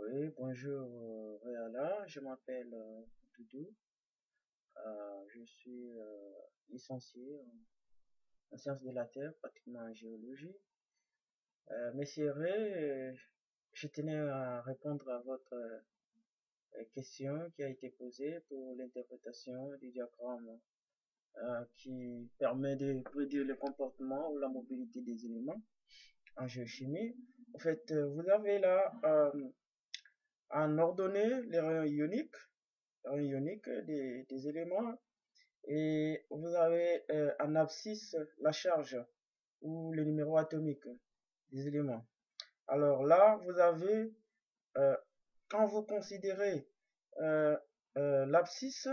Oui, bonjour Réala, je m'appelle Doudou. Je suis licencié en sciences de la Terre, pratiquement en géologie. Monsieur Ray, je tenais à répondre à votre question qui a été posée pour l'interprétation du diagramme qui permet de prédire le comportement ou la mobilité des éléments en géochimie. En fait, vous avez là en ordonnée les rayons ioniques des éléments. Et vous avez en abscisse la charge ou le numéro atomique des éléments. Alors là, vous avez, euh, quand vous considérez euh, l'abscisse,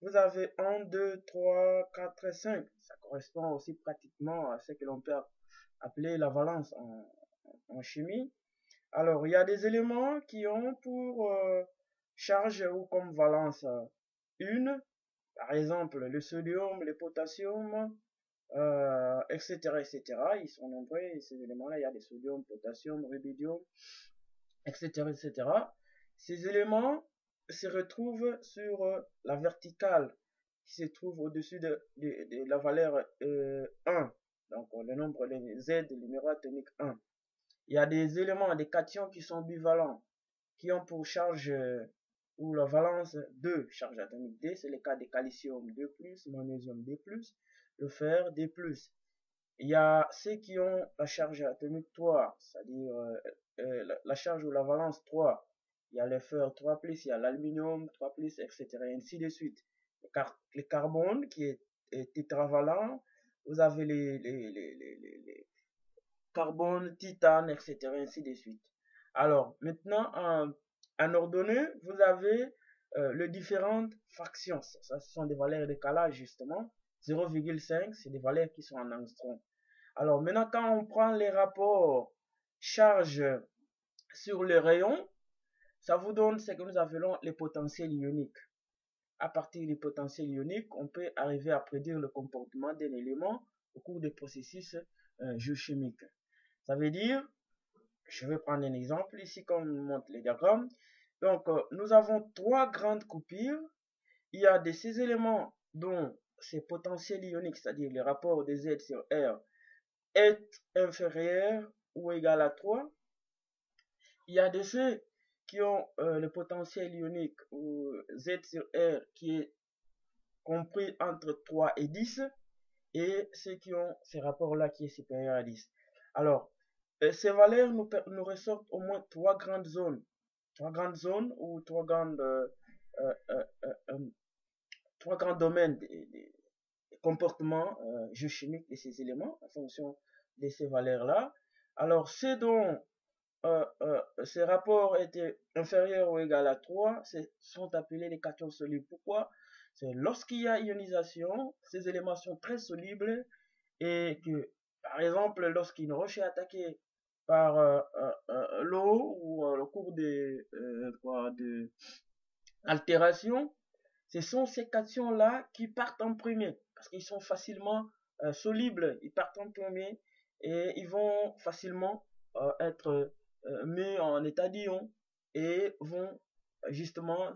vous avez 1, 2, 3, 4 et 5. Ça correspond aussi pratiquement à ce que l'on peut appeler la valence en chimie. Alors, il y a des éléments qui ont pour charge ou comme valence 1. Par exemple, le sodium, le potassium, etc., etc. Ils sont nombreux, ces éléments-là. Il y a des sodium, potassium, rubidium, etc., etc. Ces éléments se retrouvent sur la verticale qui se trouve au-dessus de la valeur 1. Donc, le nombre, le Z, le numéro atomique 1. Il y a des éléments, des cations qui sont bivalents, qui ont pour charge ou la valence 2, charge atomique D, c'est le cas de calcium 2+, magnésium D+, le fer D+. Il y a ceux qui ont la charge atomique 3, c'est-à-dire la charge ou la valence 3. Il y a le fer 3+, il y a l'aluminium 3+, etc. Et ainsi de suite. Le carbone qui est tétravalent, vous avez les carbone, titane, etc. ainsi de suite. Alors, maintenant, en ordonnée, vous avez les différentes fractions. Ça, ce sont des valeurs de décalage, justement. 0,5, c'est des valeurs qui sont en angstrom. Alors, maintenant, quand on prend les rapports charge sur le rayon, ça vous donne ce que nous appelons les potentiels ioniques. À partir des potentiels ioniques, on peut arriver à prédire le comportement d'un élément au cours des processus géochimiques. Ça veut dire, je vais prendre un exemple ici comme on montre les diagrammes. Donc, nous avons trois grandes coupures. Il y a de ces éléments dont ces potentiels ioniques, c'est-à-dire le rapport de Z sur R, est inférieur ou égal à 3. Il y a de ceux qui ont le potentiel ionique ou Z sur R qui est compris entre 3 et 10 et ceux qui ont ces rapports-là qui est supérieur à 10. Alors, ces valeurs nous ressortent au moins trois grandes zones. Ou trois grands domaines de comportement géochimique de ces éléments en fonction de ces valeurs-là. Alors, ceux dont ces rapports étaient inférieurs ou égal à 3 sont appelés les cations solubles. Pourquoi? C'est lorsqu'il y a ionisation, ces éléments sont très solubles et que, par exemple, lorsqu'une roche est attaquée par l'eau ou au cours de altération, ce sont ces cations-là qui partent en premier parce qu'ils sont facilement solubles. Ils partent en premier et ils vont facilement être mis en état d'ion et vont justement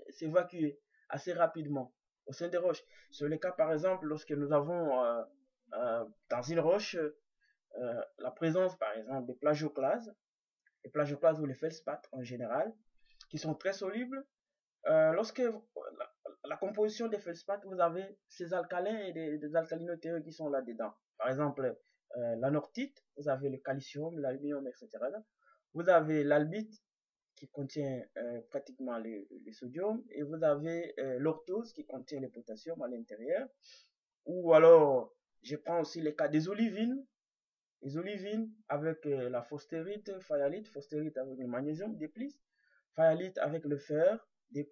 s'évacuer assez rapidement au sein des roches. C'est le cas par exemple lorsque nous avons dans une roche la présence par exemple des plagioclases, ou les feldspaths en général, qui sont très solubles. Lorsque la composition des feldspaths, vous avez ces alcalins et des alcalinotéreux qui sont là-dedans. Par exemple, l'anorthite, vous avez le calcium, l'aluminium, etc. Vous avez l'albite qui contient pratiquement le sodium et vous avez l'orthose qui contient le potassium à l'intérieur. Ou alors, je prends aussi les cas des olivines. Les olivines avec la phosphérite, phosphérite avec le magnésium, D+, fayalite avec le fer, D+.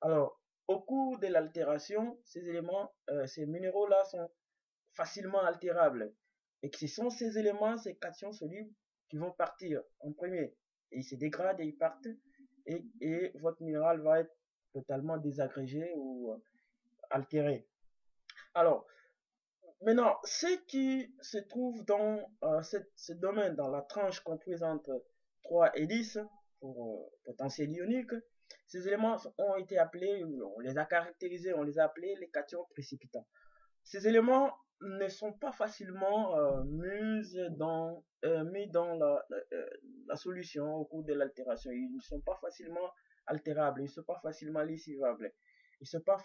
Alors, au cours de l'altération, ces éléments, ces minéraux-là sont facilement altérables. Et ce sont ces éléments, ces cations solubles, qui vont partir en premier. Et ils se dégradent et ils partent. Et votre minéral va être totalement désagrégé ou altéré. Alors, maintenant, ce qui se trouve dans ce domaine, dans la tranche comprise entre 3 et 10, pour potentiel ionique. Ces éléments ont été appelés, on les a caractérisés, on les a appelés les cations précipitants. Ces éléments ne sont pas facilement mis dans la solution au cours de l'altération. Ils ne sont pas facilement altérables, ils ne sont pas facilement lessivables, ils ne sont pas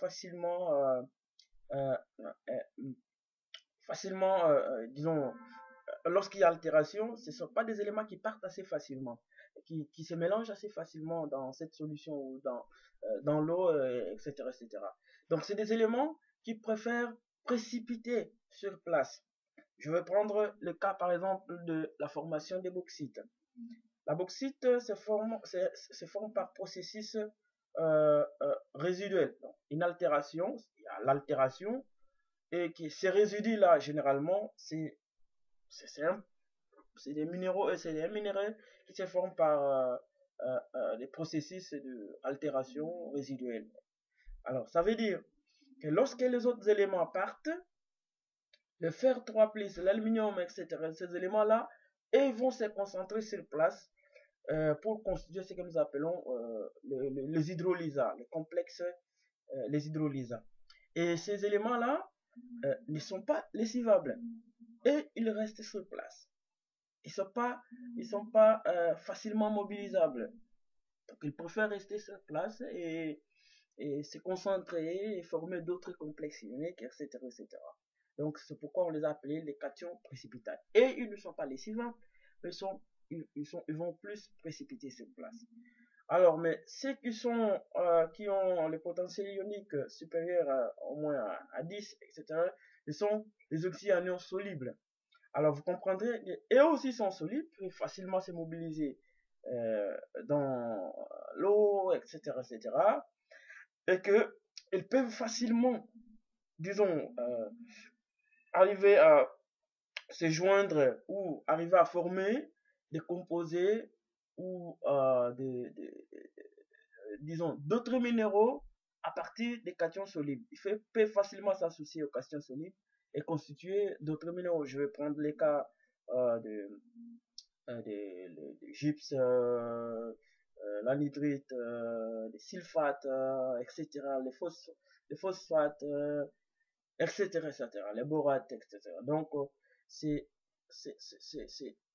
disons, lorsqu'il y a altération, ce ne sont pas des éléments qui partent assez facilement, qui se mélangent assez facilement dans cette solution ou dans l'eau, etc., etc. Donc, c'est des éléments qui préfèrent précipiter sur place. Je vais prendre le cas, par exemple, de la formation des bauxites. La bauxite se forme par processus résiduel. Donc, une altération, il y a l'altération, et ces résidus-là, généralement, c'est des minéraux, c'est des minéraux qui se forment par des processus d'altération résiduelle. Alors, ça veut dire que lorsque les autres éléments partent, le fer 3+, l'aluminium, etc., ces éléments-là, ils vont se concentrer sur place pour constituer ce que nous appelons les hydrolysats, les complexes, les hydrolysats. Et ces éléments-là ne sont pas lessivables et ils restent sur place. Ils sont pas facilement mobilisables. Donc ils préfèrent rester sur place et se concentrer et former d'autres complexes ioniques, etc., etc. Donc c'est pourquoi on les a appelés les cations précipitantes. Et ils ne sont pas lessivables, ils vont plus précipiter sur place. Alors, mais ceux qui ont le potentiel ionique supérieur au moins à 10, etc., ce sont les oxydes anions solubles. Alors, vous comprendrez, eux aussi sont solubles, peuvent facilement se mobiliser dans l'eau, etc., etc., et qu'ils peuvent facilement, disons, arriver à se joindre ou arriver à former des composés ou disons, d'autres minéraux à partir des cations solides. Il peut facilement s'associer aux cations solides et constituer d'autres minéraux. Je vais prendre les cas des gypse, l'anhydrite, les sulfates, etc., les phosphates, etc., etc., les borates, etc. Donc, c'est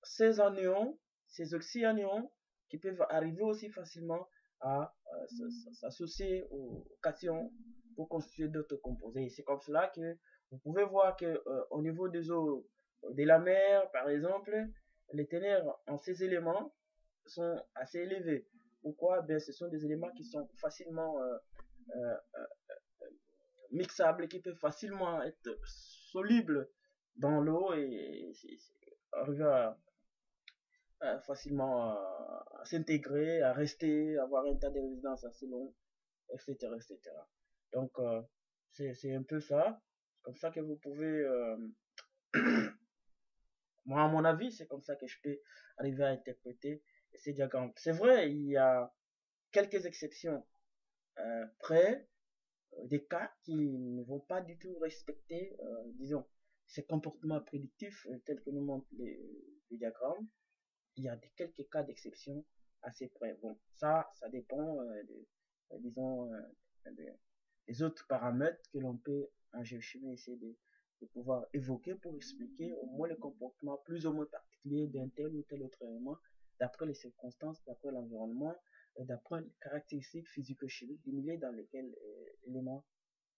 ces anions, ces oxyanions qui peuvent arriver aussi facilement à s'associer aux cations pour constituer d'autres composés. C'est comme cela que vous pouvez voir que au niveau des eaux de la mer, par exemple, les teneurs en ces éléments sont assez élevés. Pourquoi? Ben, ce sont des éléments qui sont facilement mixables, qui peuvent facilement être solubles dans l'eau et arriver facilement à s'intégrer, à rester, avoir un temps de résidence assez long, etc., etc. Donc, c'est un peu ça. C'est comme ça que vous pouvez, moi, à mon avis, c'est comme ça que je peux arriver à interpréter ces diagrammes. C'est vrai, il y a quelques exceptions près, des cas qui ne vont pas du tout respecter, disons, ces comportements prédictifs tels que nous montrent les diagrammes. Il y a quelques cas d'exception assez près. Bon, ça dépend, disons, des autres paramètres que l'on peut en géochimie essayer de pouvoir évoquer pour expliquer au moins le comportement plus ou moins particulier d'un tel ou tel autre élément d'après les circonstances, d'après l'environnement, d'après les caractéristiques physico-chimiques du milieu dans lequel l'élément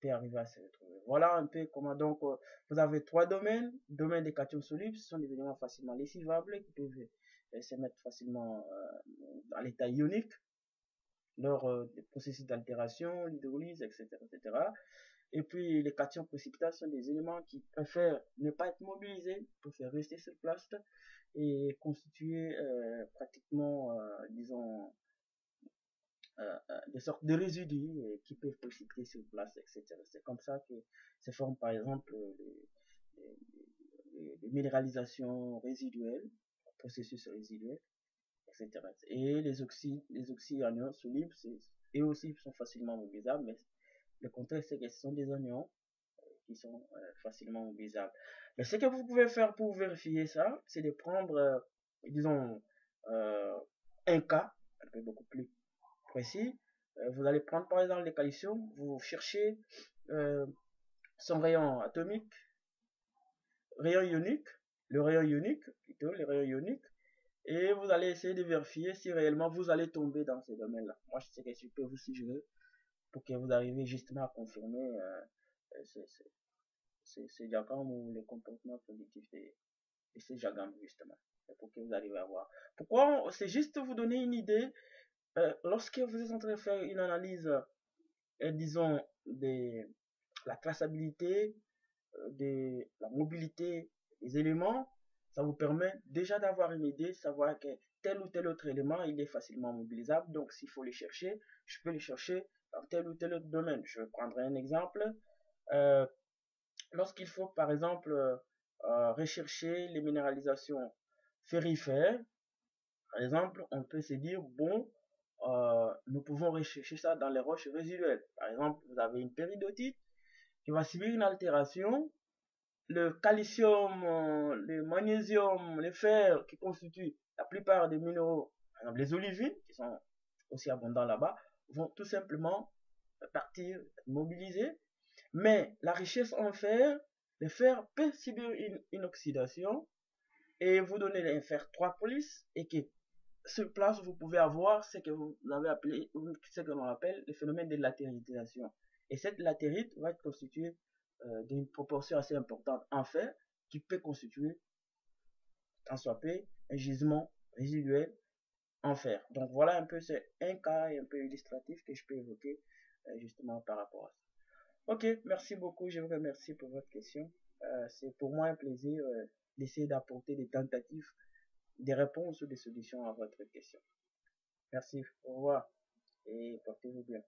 peut arriver à se retrouver. Voilà un peu comment donc vous avez trois domaines. Domaine des cations solubles, ce sont des éléments facilement lessivables qui peuvent se mettre facilement dans l'état ionique lors des processus d'altération, l'hydrolyse, etc., etc. Et puis les cations précipitantes sont des éléments qui préfèrent ne pas être mobilisés, préfèrent rester sur place et constituer pratiquement, disons, des sortes de résidus qui peuvent précipiter sur place, etc. C'est comme ça que se forment par exemple les minéralisations résiduelles, processus résiduels, etc. Et les oxydes anions solubles, eux aussi sont facilement mobilisables, mais le contraire, c'est que ce sont des anions qui sont facilement mobilisables. Mais ce que vous pouvez faire pour vérifier ça, c'est de prendre, disons, un cas peu beaucoup plus précis. Vous allez prendre par exemple les calcium, vous cherchez son rayon atomique, rayon ionique, le rayon ionique, plutôt les rayons ioniques, et vous allez essayer de vérifier si réellement vous allez tomber dans ces domaines-là. Moi, c'est ce que je peux vous suggérer pour que vous arriviez justement à confirmer ces diagrammes ou les comportements prédictifs de ces diagrammes, justement. Et pour que vous arriviez à voir. Pourquoi? C'est juste vous donner une idée. Lorsque vous êtes en train de faire une analyse, disons, de la traçabilité, de la mobilité des éléments, ça vous permet déjà d'avoir une idée, savoir que tel ou tel autre élément, il est facilement mobilisable. Donc, s'il faut les chercher, je peux les chercher dans tel ou tel autre domaine. Je prendrai un exemple. Lorsqu'il faut, par exemple, rechercher les minéralisations ferrifères, par exemple, on peut se dire, bon, nous pouvons rechercher ça dans les roches résiduelles. Par exemple, vous avez une péridotite qui va subir une altération. Le calcium, le magnésium, le fer qui constituent la plupart des minéraux, par exemple les olivines, qui sont aussi abondants là-bas, vont tout simplement partir mobiliser. Mais la richesse en fer, le fer peut subir une oxydation et vous donner un fer 3 police et que sur place vous pouvez avoir ce que vous avez appelé, ce que l'on appelle le phénomène de latéritisation. Et cette latérite va être constituée d'une proportion assez importante en fer qui peut constituer, en soit peu, un gisement résiduel en fer. Donc voilà un peu, c'est un cas un peu illustratif que je peux évoquer justement par rapport à ça. Ok, merci beaucoup, je vous remercie pour votre question. C'est pour moi un plaisir d'essayer d'apporter des tentatives, des réponses ou des solutions à votre question. Merci, au revoir et portez-vous bien.